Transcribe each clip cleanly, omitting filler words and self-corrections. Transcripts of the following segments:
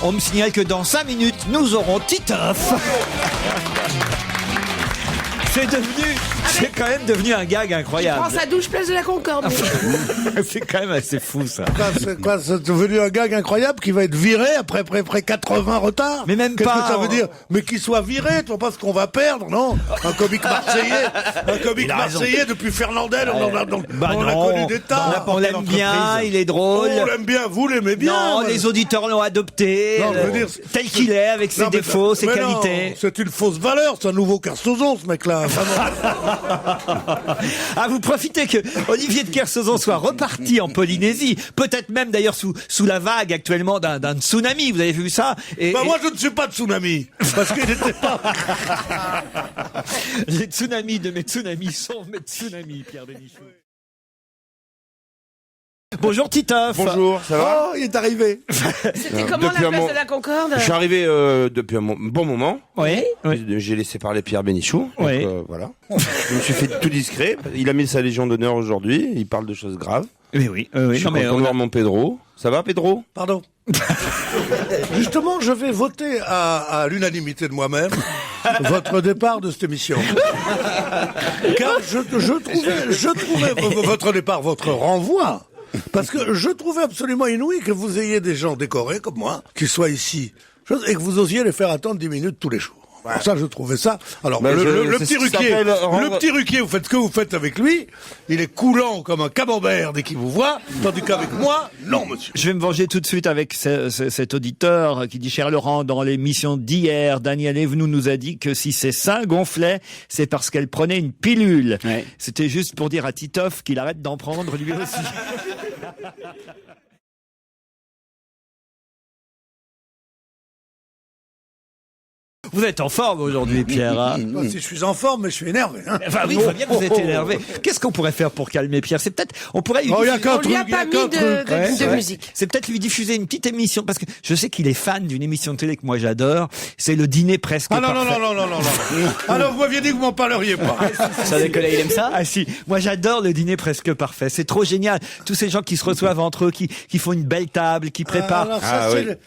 On me signale que dans 5 minutes, nous aurons Titoff. C'est quand même devenu un gag incroyable. Prends sa douche place de la Concorde. C'est quand même assez fou, ça. C'est devenu un gag incroyable qui va être viré après 80 retards. Mais même Qu'est-ce pas. que ça veut dire? Mais qu'il soit viré, tu vois pas ce qu'on va perdre, non? Un comique marseillais depuis Fernandel, on l'a connu des tas. On l'aime bien, il est drôle. On l'aime bien, vous l'aimez bien. Non, ouais. les auditeurs l'ont adopté, Non, je veux dire, tel qu'il est, avec ses défauts, ses qualités. Non, c'est une fausse valeur, c'est un nouveau Kersozon, ce mec-là. Ah, vous profitez que Olivier de Kersauzon soit reparti en Polynésie, peut-être même d'ailleurs sous la vague actuellement d'un tsunami, vous avez vu ça? Moi je ne suis pas tsunami, parce qu'il n'était pas... Les tsunamis de mes tsunamis sont mes tsunamis, Pierre Bénichou. Bonjour Titoff. Bonjour, ça va? Oh, il est arrivé. C'était comment la place de la Concorde? Je suis arrivé depuis un bon moment. Oui. J'ai laissé parler Pierre Bénichou. Donc, Oui. voilà. Je me suis fait tout discret. Il a mis sa Légion d'honneur aujourd'hui. Il parle de choses graves. Oui. Je suis content de voir mon Pedro. Ça va, Pedro? Pardon. Justement, je vais voter à l'unanimité de moi-même votre départ de cette émission. Car je trouvais votre départ, votre renvoi. Parce que je trouvais absolument inouï que vous ayez des gens décorés comme moi, qui soient ici, et que vous osiez les faire attendre 10 minutes tous les jours. Alors ça, je trouvais ça. Alors, le petit Ruquier, vous faites ce que vous faites avec lui. Il est coulant comme un camembert dès qu'il vous voit. Tandis qu'avec moi, non, monsieur. Je vais me venger tout de suite avec cet auditeur qui dit: cher Laurent, dans l'émission d'hier, Daniel Evenou nous a dit que si ses seins gonflaient, c'est parce qu'elle prenait une pilule. Ouais. C'était juste pour dire à Titoff qu'il arrête d'en prendre lui aussi. Vous êtes en forme aujourd'hui, Pierre. Hein? Si je suis en forme, mais je suis énervé. Hein. Enfin oui, il faut bien que vous êtes énervé. Qu'est-ce qu'on pourrait faire pour calmer Pierre? C'est peut-être, on pourrait lui On lui a pas mis de musique. C'est peut-être lui diffuser une petite émission, parce que je sais qu'il est fan d'une émission de télé que moi j'adore. C'est le dîner presque parfait. Non. Alors vous m'aviez dit que vous m'en parleriez pas. Ça décolle, il aime ça? Ah si, moi j'adore le dîner presque parfait. C'est trop génial. Tous ces gens qui se reçoivent entre eux, qui font une belle table, qui préparent.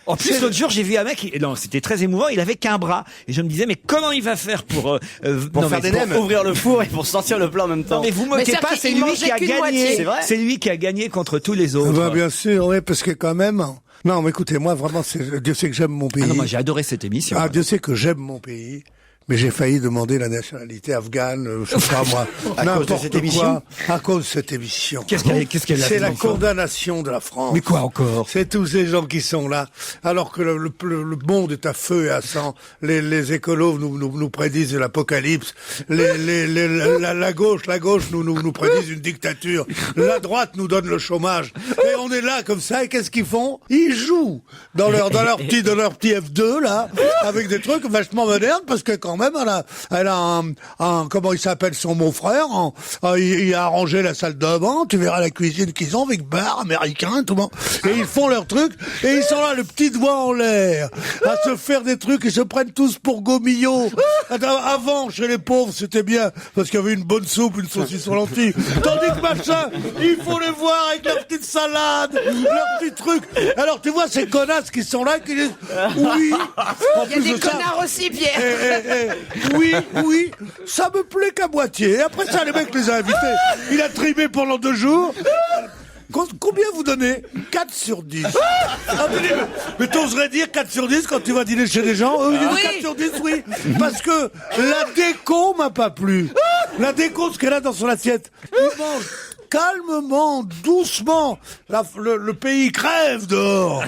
En plus, l'autre jour, j'ai vu un mec, non, c'était très émouvant, il avait qu'un bras. Et je me disais, mais comment il va faire pour faire des nems, ouvrir le four et pour sortir le plat en même temps? Non, mais vous moquez pas, c'est lui qui a gagné. C'est lui qui a gagné contre tous les autres. Bien sûr, oui, parce que quand même... Non, mais écoutez, moi, vraiment, Dieu sait que j'aime mon pays. Ah non, moi, j'ai adoré cette émission. Dieu sait que j'aime mon pays. Mais j'ai failli demander la nationalité afghane, je sais pas moi, n'importe quoi, à cause de cette émission. Qu'est-ce qu'elle a? C'est la condamnation de la France. Mais quoi encore? C'est tous ces gens qui sont là, alors que le monde est à feu et à sang. Les écolos nous prédisent l'apocalypse. La gauche nous prédisent une dictature. La droite nous donne le chômage. Et on est là comme ça. Et qu'est-ce qu'ils font? Ils jouent dans leur petit F2 là, avec des trucs vachement modernes, parce que quand même, elle a un comment il s'appelle son beau-frère, il a arrangé la salle de bain, tu verras la cuisine qu'ils ont avec bar américain, tout bon. Et ils font leurs trucs, et ils sont là, le petit doigt en l'air, à se faire des trucs, ils se prennent tous pour Gomillot. Avant, chez les pauvres, c'était bien, parce qu'il y avait une bonne soupe, une saucisse aux lentilles. Tandis que machin, il faut les voir avec leur petite salade, leurs petits trucs. Alors, tu vois, ces connasses qui sont là, qui disent, oui. Il y a des connards aussi, Pierre. Oui, ça me plaît qu'à moitié. Et après ça, les mecs les a invités. Il a trimé pendant 2 jours. Combien vous donnez? 4 sur 10. Mais t'oserais dire 4 sur 10 quand tu vas dîner chez des gens? Oui. 4 sur 10, oui. Parce que la déco m'a pas plu. La déco, ce qu'elle a dans son assiette. Il mange calmement, doucement. Le pays crève dehors.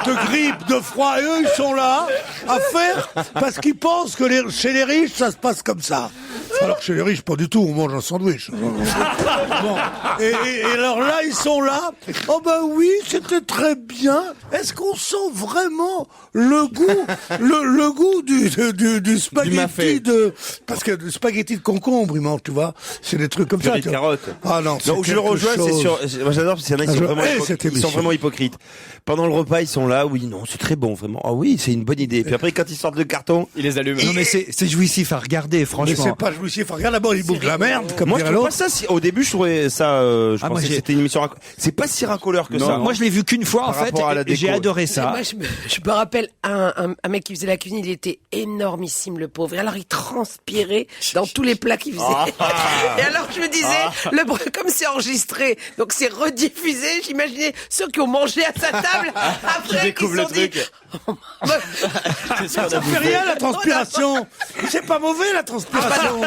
De grippe, de froid. Et eux, ils sont là à faire parce qu'ils pensent que chez les riches, ça se passe comme ça. Alors que chez les riches, pas du tout. On mange un sandwich. Bon. Et alors là, ils sont là. Oh ben oui, c'était très bien. Est-ce qu'on sent vraiment le goût du spaghetti parce que le spaghetti de concombre, ils mangent, tu vois. C'est des trucs comme ça. De carottes. Ah non, où je le rejoins, c'est sur. Moi j'adore parce qu'il y en a qui sont vraiment hypocrites. Pendant le repas, ils sont là. Oui, non, c'est très bon, vraiment. Ah oui, c'est une bonne idée. Puis après, quand ils sortent le carton, ils les allument. Non mais c'est jouissif à regarder, franchement. Mais c'est pas jouissif. Lucifer. Regarde d'abord, il bouffe de la merde, comme moi, je dirait trouve pas l'autre. ça au début, je trouvais ça, je pensais que c'était une émission c'est pas si racoleur que ça. Moi, je l'ai vu qu'une fois, en Par fait, rapport à la et j'ai déco. adoré ça. Moi, je me rappelle un mec qui faisait la cuisine, il était énormissime, le pauvre. Et alors, il transpirait dans tous les plats qu'il faisait. Et alors, je me disais, comme c'est enregistré, donc c'est rediffusé, j'imaginais ceux qui ont mangé à sa table, après, qui se sont dit... Ça fait rien, la transpiration. C'est pas mauvais, la transpiration.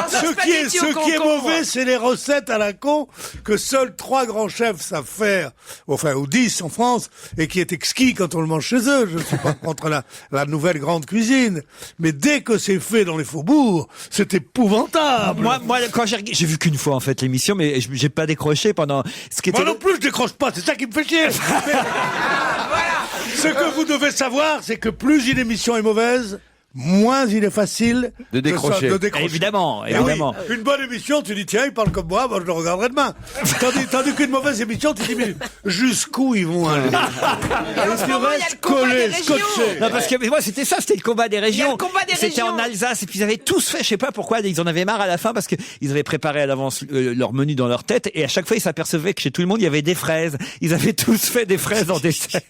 Ce qui est mauvais, c'est les recettes à la con que seuls 3 grands chefs savent faire. Enfin, ou 10 en France, et qui est exquis quand on le mange chez eux. Je ne suis pas contre la nouvelle grande cuisine. Mais dès que c'est fait dans les faubourgs, c'est épouvantable. Moi, quand j'ai vu qu'une fois, en fait, l'émission, mais j'ai pas décroché pendant ce qui était... Moi non plus, je décroche pas. C'est ça qui me fait chier. Ce que vous devez savoir, c'est que plus une émission est mauvaise, moins il est facile de décrocher. Évidemment. Oui, une bonne émission, tu dis tiens, il parle comme moi, je le regarderai demain. Tandis qu'une mauvaise émission, tu dis mais jusqu'où ils vont aller? En ce moment, il y a le combat des régions. Non, parce que moi, c'était le combat des régions. Il y a le combat des C'était régions. en Alsace, et puis ils avaient tous fait, je sais pas pourquoi, ils en avaient marre à la fin, parce que ils avaient préparé à l'avance leur menu dans leur tête, et à chaque fois, ils s'apercevaient que chez tout le monde, il y avait des fraises. Ils avaient tous fait des fraises en dessert.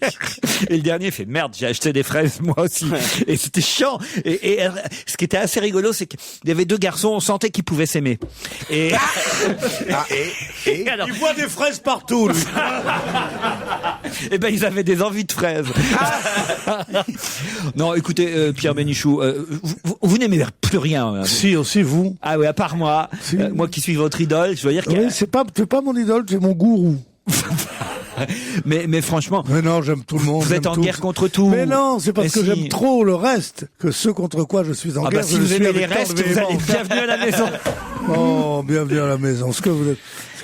Et le dernier fait, merde, j'ai acheté des fraises, moi aussi. Et c'était chiant. Et ce qui était assez rigolo, c'est qu'il y avait 2 garçons, on sentait qu'ils pouvaient s'aimer. Et alors, Il voit des fraises partout, lui. eh ben, ils avaient des envies de fraises. Non, écoutez, Pierre Bénichou, vous n'aimez plus rien. Hein. Si, aussi vous. Ah oui, à part moi, Si. moi qui suis votre idole, je dois dire que... Oui, c'est pas mon idole, c'est mon gourou. mais franchement, Mais non, j'aime tout le monde. vous êtes j'aime en tout. guerre contre tout. Mais non, c'est parce Mais que si. j'aime trop le reste que ceux contre quoi je suis en Ah guerre. bah si je le vous suis aimez avec les tant de restes, vous allez véhémence. bienvenue à la maison. Oh, bienvenue à la maison. Ce que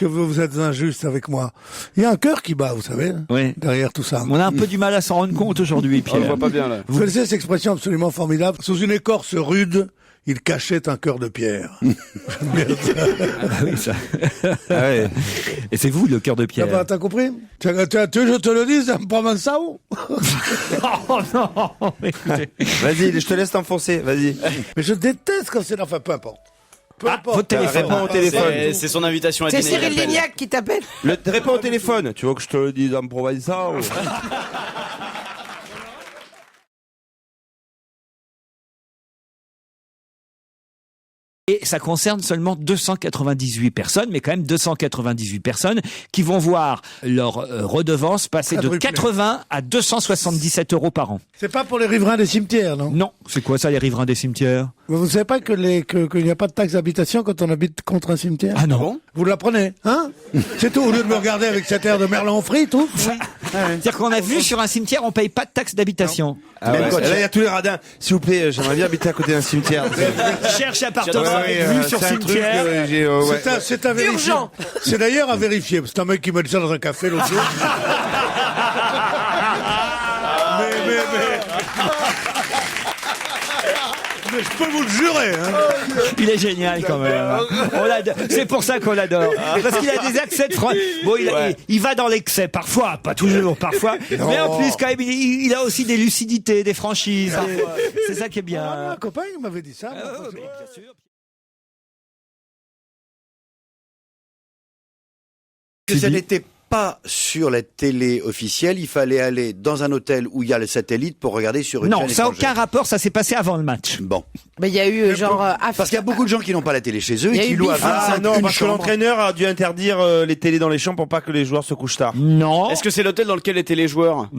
vous êtes injuste avec moi. Il y a un cœur qui bat, vous savez, Oui. derrière tout ça. On a un peu du mal à s'en rendre compte aujourd'hui, Pierre. On le voit pas bien là. Vous connaissez cette expression absolument formidable? Sous une écorce rude, il cachait un cœur de pierre. Ah bah oui, ça. Ah ouais. Et c'est vous le cœur de Pierre. T'as compris? Tu veux que je te le dise, un provençal? Oh non, écoutez. Vas-y, je te laisse t'enfoncer, vas-y. Mais je déteste quand c'est... Enfin, peu importe. Peu importe. votre téléphone. Réponds au téléphone. C'est son invitation à C'est dîner. il Cyril appelle. Lignac qui t'appelle. Réponds au téléphone. Tu veux que je te le dise en provençal? Et ça concerne seulement 298 personnes, mais quand même 298 personnes qui vont voir leur redevance passer de Quadruplé. 80 à 277 euros par an. C'est pas pour les riverains des cimetières, non? Non, c'est quoi ça, les riverains des cimetières? Vous savez pas qu'il n'y a pas de taxe d'habitation quand on habite contre un cimetière? Ah non. Vous l'apprenez, hein? C'est tout, au lieu de me regarder avec cet air de merlan frit, tout. C'est-à-dire qu'on a vu sur un cimetière, on paye pas de taxe d'habitation. Ah ouais. Là, il y a tous les radins. S'il vous plaît, j'aimerais bien habiter à côté d'un cimetière. Cherche appartement avec Ouais, vue sur c'est un truc, cimetière. C'est à vérifier. Urgent. C'est d'ailleurs à vérifier. C'est un mec qui m'a dit ça dans un café l'autre jour. mais je peux vous le jurer, hein. Il est génial quand même. C'est pour ça qu'on l'adore. Parce qu'il a des accès de France. Bon, il va dans l'excès parfois, pas toujours, parfois. Mais en plus, quand même, il a aussi des lucidités, des franchises. C'est ça qui est bien. Un copain m'avait dit ça. Bien sûr. Que ça n'était pas sur la télé officielle, il fallait aller dans un hôtel où il y a le satellite pour regarder sur une Non, chaîne ça n'a étrangère. aucun rapport, ça s'est passé avant le match. Bon. Mais il y a eu Parce qu'il y a beaucoup de gens qui n'ont pas la télé chez eux Il y et a qui eu louent à Biffa. 25 Ah non, une parce que chambre. l'entraîneur a dû interdire les télés dans les chambres pour pas que les joueurs se couchent tard. Non. Est-ce que c'est l'hôtel dans lequel étaient les joueurs?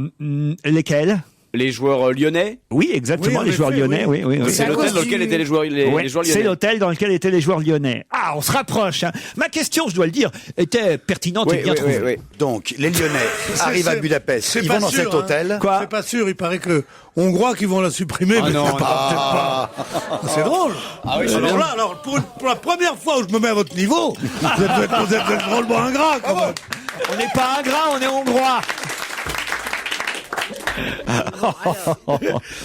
Lesquels? Les joueurs lyonnais? Oui, exactement, Oui, en les joueurs effet, lyonnais, oui. C'est à l'hôtel cause dans lequel du- étaient les joueurs, Ouais, les joueurs c'est lyonnais. l'hôtel dans lequel étaient les joueurs lyonnais. Ah, on se rapproche. Hein. Ma question, je dois le dire, était pertinente et bien trouvée. Donc, les Lyonnais arrivent à c'est- Budapest, c'est ils pas vont dans sûr, cet hein. hôtel. Quoi? C'est pas sûr, il paraît que le Hongrois qui vont la supprimer, mais non, c'est pas, peut-être pas. C'est drôle. Alors là, pour la première fois où je me mets à votre niveau, vous êtes drôlement ingrat, quand même. On n'est pas ingrat, on est hongrois.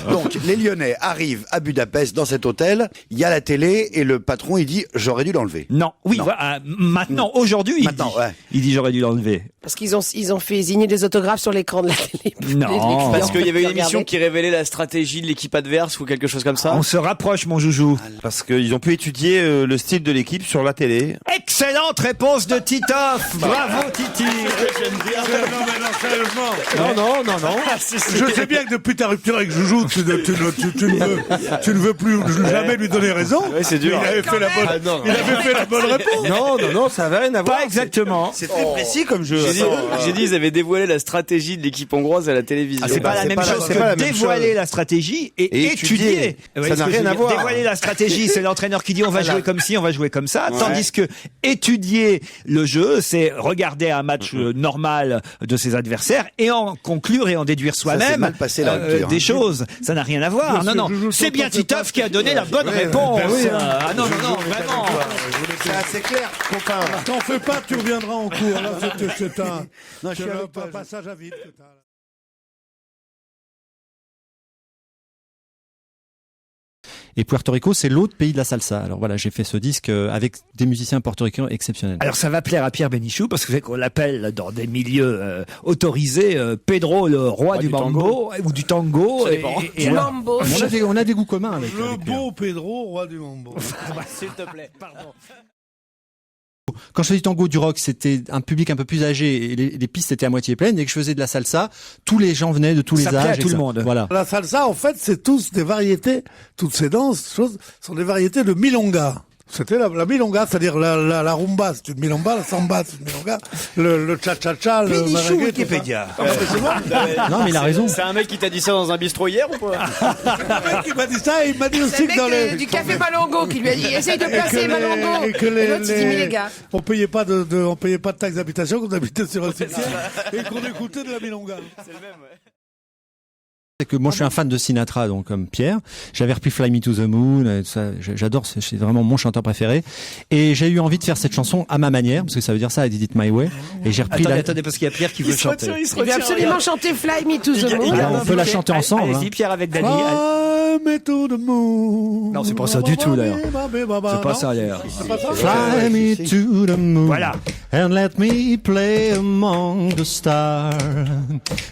Donc, les Lyonnais arrivent à Budapest dans cet hôtel. Il y a la télé et le patron, il dit, j'aurais dû l'enlever. Non, oui, Non. voilà, maintenant, aujourd'hui, il dit j'aurais dû l'enlever. Parce qu'ils ont fait signer des autographes sur l'écran de la télé. Non. Parce qu'il y avait une Regardez. émission qui révélait la stratégie de l'équipe adverse ou quelque chose comme ça. On se rapproche, mon joujou. Parce qu'ils ont pu étudier le style de l'équipe sur la télé. Excellente réponse de Titoff. Bravo, Titi. Non, mais non, sérieusement. Non. Je sais bien que depuis ta rupture avec Joujou, tu ne veux plus jamais lui donner raison. Ouais, c'est dur. Il avait fait la bonne réponse. Non, ça avait rien à voir. Pas exactement. C'est très précis comme jeu. J'ai dit, ils avaient dévoilé la stratégie de l'équipe hongroise à la télévision. C'est pas la même chose que dévoiler la stratégie et étudier. Ça n'a rien à voir. Dévoiler la stratégie, c'est l'entraîneur qui dit on va jouer comme ci, on va jouer comme ça. Tandis que étudier le jeu, c'est regarder un match normal de ses adversaires et en conclure et en déduire s'est soi-même mal passé, la rupture, des choses. Ça n'a rien à voir. Monsieur Non, Joujou, non. C'est bien t'en fais pas. Titoff qui a donné la bonne réponse. Ah non, vraiment. C'est assez clair. Enfin, T'en fais pas, tu reviendras en cours. Là, c'est un Non, je suis avec toi, passage à vide que t'as. Et Puerto Rico, c'est l'autre pays de la salsa. Alors voilà, j'ai fait ce disque avec des musiciens portoricains exceptionnels. Alors ça va plaire à Pierre Bénichou parce que vous savez qu'on l'appelle dans des milieux autorisés Pedro le roi du mambo ou du tango. Du alors- mambo. On a des goûts communs avec. Le avec Pierre. beau Pedro, roi du mambo. S'il te plaît. Pardon. Quand je faisais du tango, du rock, c'était un public un peu plus âgé et les pistes étaient à moitié pleines. Dès que je faisais de la salsa, tous les gens venaient de tous Ça les plaît à âges. et tout le ça- monde. Voilà. La salsa, en fait, c'est tous des variétés, toutes ces danses, sont des variétés de milonga. C'était la milonga, c'est-à-dire la rumba, c'est une milonga, la samba, c'est une milonga, le cha-cha-cha, le merengue, tout ça. Non, mais il a raison. C'est un mec qui t'a dit ça dans un bistrot hier ou pas? Le mec qui m'a dit ça, et il m'a dit C'est aussi le que dans mec les... du café Malongo qui lui a dit essaye de placer Malongo. et que Et l'autre il dit mais les gars. on payait pas on payait pas de taxes d'habitation quand on habitait sur un cimetière et qu'on écoutait de la milonga. C'est le même, ouais. C'est que moi je suis un fan de Sinatra, donc comme Pierre. J'avais repris Fly Me to the Moon, et tout ça. J'adore, c'est vraiment mon chanteur préféré. Et j'ai eu envie de faire cette chanson à ma manière, parce que ça veut dire ça, I did it my way. Et j'ai repris Attendez, parce qu'il y a Pierre qui veut chanter. Il veut absolument chanter Fly Me to the Moon. Alors, on peut la chanter ensemble. Allez-y, hein. Pierre avec Dani. Fly me to the moon. Non, c'est pas ça du tout, d'ailleurs. C'est pas ça, d'ailleurs. Fly me to the moon. Voilà. And let me play among the stars.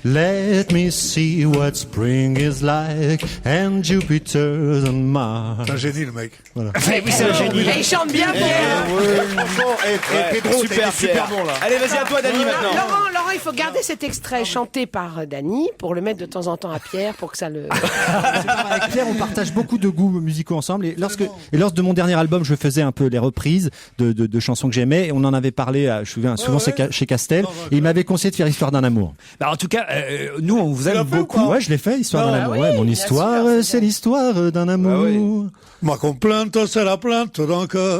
Let me see what spring is like and Jupiter and Mars. C'est un génie, le mec. Oui, c'est un génie. Et il chante bien Pierre. Pedro, Super, super bon là. Allez, vas-y, à toi, Dani, maintenant. Laurent, il faut garder cet extrait chanté par Dany pour le mettre de temps en temps à Pierre pour que ça le. Avec Pierre, on partage beaucoup de goûts musicaux ensemble. Et lors de mon dernier album, je faisais un peu les reprises de chansons que j'aimais. Et on en avait parlé, je me souviens, souvent chez Castel. Et il m'avait conseillé de faire Histoire d'un amour. Bah, en tout cas, nous, on vous aime beaucoup. Ouais, je l'ai fait, Histoire d'un amour. oui, Ouais, mon bien histoire, sûr. c'est l'histoire d'un amour. Ma complainte, c'est la plainte d'un cœur.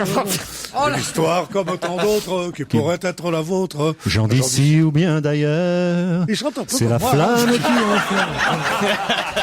Oh là. L'histoire comme tant d'autres qui pourrait être la vôtre. Gens d'ici ou bien d'ailleurs. Il chante un peu C'est comme la moi, flamme hein. qui enflamme.